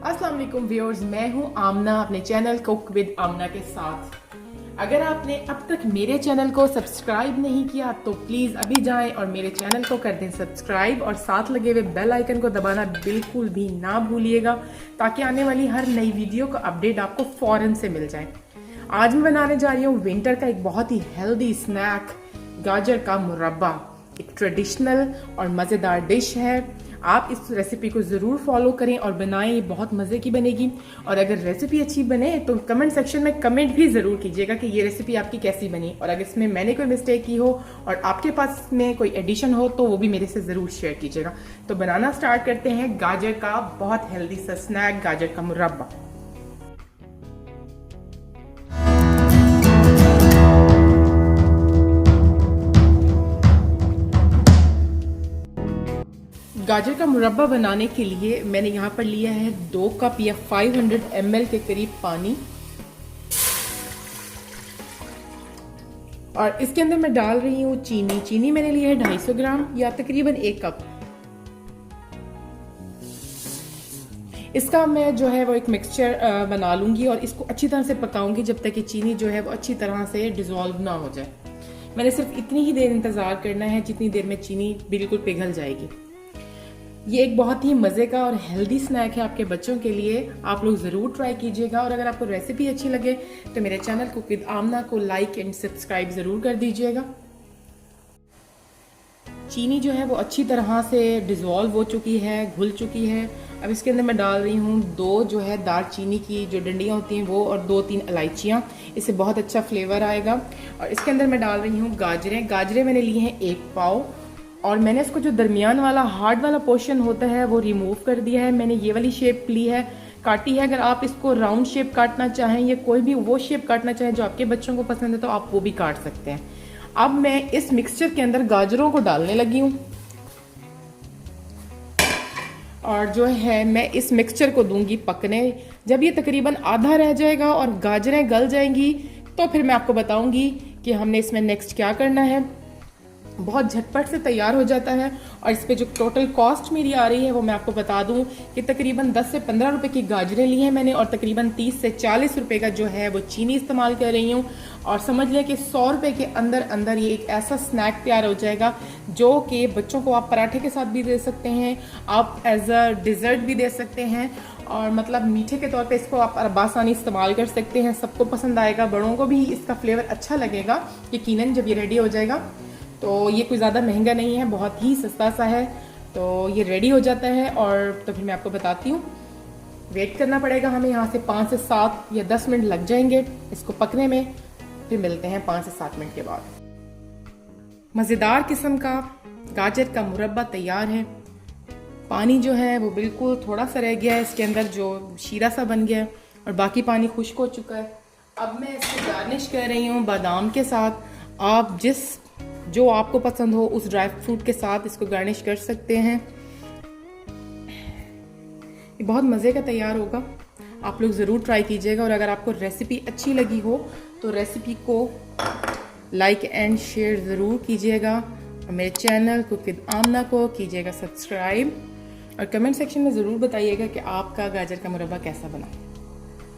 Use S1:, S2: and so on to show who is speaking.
S1: अस्सलाम वालेकुम व्यूअर्स, मैं हूं आमना अपने चैनल कुक विद आमना के साथ। अगर आपने अब तक मेरे चैनल को सब्सक्राइब नहीं किया तो प्लीज़ अभी जाएं और मेरे चैनल को कर दें सब्सक्राइब और साथ लगे हुए बेल आइकन को दबाना बिल्कुल भी ना भूलिएगा ताकि आने वाली हर नई वीडियो का अपडेट आपको फ़ौरन से मिल जाए। आज मैं बनाने जा रही हूँ विंटर का एक बहुत ही हेल्दी स्नैक, गाजर का मुरब्बा। एक ट्रेडिशनल और मज़ेदार डिश है। आप इस रेसिपी को ज़रूर फॉलो करें और बनाएं, ये बहुत मज़े की बनेगी। और अगर रेसिपी अच्छी बने तो कमेंट सेक्शन में कमेंट भी ज़रूर कीजिएगा कि ये रेसिपी आपकी कैसी बनी, और अगर इसमें मैंने कोई मिस्टेक की हो और आपके पास में कोई एडिशन हो तो वो भी मेरे से ज़रूर शेयर कीजिएगा। तो बनाना स्टार्ट करते हैं गाजर का बहुत हेल्दी सा स्नैक, गाजर का मुरब्बा। गाजर का मुरब्बा बनाने के लिए मैंने यहाँ पर लिया है 2 कप या 500 ml के करीब पानी, और इसके अंदर मैं डाल रही हूँ चीनी। चीनी मैंने लिया है 250 ग्राम या तकरीबन 1 कप। इसका मैं जो है वो एक मिक्सचर बना लूंगी और इसको अच्छी तरह से पकाऊंगी जब तक कि चीनी जो है वो अच्छी तरह से डिसॉल्व ना हो जाए। मैंने सिर्फ इतनी ही देर इंतजार करना है जितनी देर में चीनी बिल्कुल पिघल जाएगी। ये एक बहुत ही मज़े का और हेल्दी स्नैक है आपके बच्चों के लिए। आप लोग ज़रूर ट्राई कीजिएगा, और अगर आपको रेसिपी अच्छी लगे तो मेरे चैनल कुक विद आमना को लाइक एंड सब्सक्राइब ज़रूर कर दीजिएगा। चीनी जो है वो अच्छी तरह से डिज़ोल्व हो चुकी है, घुल चुकी है। अब इसके अंदर मैं डाल रही हूँ 2 जो है दालचीनी की जो डंडियाँ होती हैं वो, और 2-3 इलायचियाँ। इससे बहुत अच्छा फ्लेवर आएगा। और इसके अंदर मैं डाल रही हूँ गाजरें। गाजरें मैंने लिए हैं 1 पाव, और मैंने इसको जो दरमियान वाला हार्ड वाला पोर्शन होता है वो रिमूव कर दिया है। मैंने ये वाली शेप ली है, काटी है। अगर आप इसको राउंड शेप काटना चाहें या कोई भी वो शेप काटना चाहें जो आपके बच्चों को पसंद है तो आप वो भी काट सकते हैं। अब मैं इस मिक्सचर के अंदर गाजरों को डालने लगी हूँ, और जो है मैं इस मिक्सचर को दूंगी पकने। जब ये तकरीबन आधा रह जाएगा और गाजरें गल जाएंगी तो फिर मैं आपको बताऊंगी कि हमने इसमें नेक्स्ट क्या करना है। बहुत झटपट से तैयार हो जाता है, और इस पे जो टोटल कॉस्ट मेरी आ रही है वो मैं आपको बता दूं कि तकरीबन 10 से 15 रुपए की गाजरें ली हैं मैंने, और तकरीबन 30 से 40 रुपए का जो है वो चीनी इस्तेमाल कर रही हूँ। और समझ लें कि 100 रुपए के अंदर अंदर ये एक ऐसा स्नैक तैयार हो जाएगा जो कि बच्चों को आप पराठे के साथ भी दे सकते हैं, आप एज अ डिज़र्ट भी दे सकते हैं, और मतलब मीठे के तौर पे इसको आप बासानी इस्तेमाल कर सकते हैं। सबको पसंद आएगा, बड़ों को भी इसका फ्लेवर अच्छा लगेगा यकीनन जब ये रेडी हो जाएगा। तो ये कोई ज़्यादा महंगा नहीं है, बहुत ही सस्ता सा है। तो ये रेडी हो जाता है, और तो फिर मैं आपको बताती हूँ। वेट करना पड़ेगा हमें, यहाँ से 5 से 7 या 10 मिनट लग जाएंगे इसको पकने में। फिर मिलते हैं 5 से 7 मिनट के बाद। मज़ेदार किस्म का गाजर का मुरब्बा तैयार है। पानी जो है वो बिल्कुल थोड़ा सा रह गया है इसके अंदर, जो शीरा सा बन गया है, और बाकी पानी खुश्क हो चुका है। अब मैं इसको गार्निश कर रही हूँ बादाम के साथ। आप जो आपको पसंद हो उस ड्राई फ्रूट के साथ इसको गार्निश कर सकते हैं। ये बहुत मज़े का तैयार होगा, आप लोग ज़रूर ट्राई कीजिएगा। और अगर आपको रेसिपी अच्छी लगी हो तो रेसिपी को लाइक एंड शेयर ज़रूर कीजिएगा, और मेरे चैनल कुक विद आमना को कीजिएगा सब्सक्राइब, और कमेंट सेक्शन में ज़रूर बताइएगा कि आपका गाजर का मुरब्बा कैसा बना।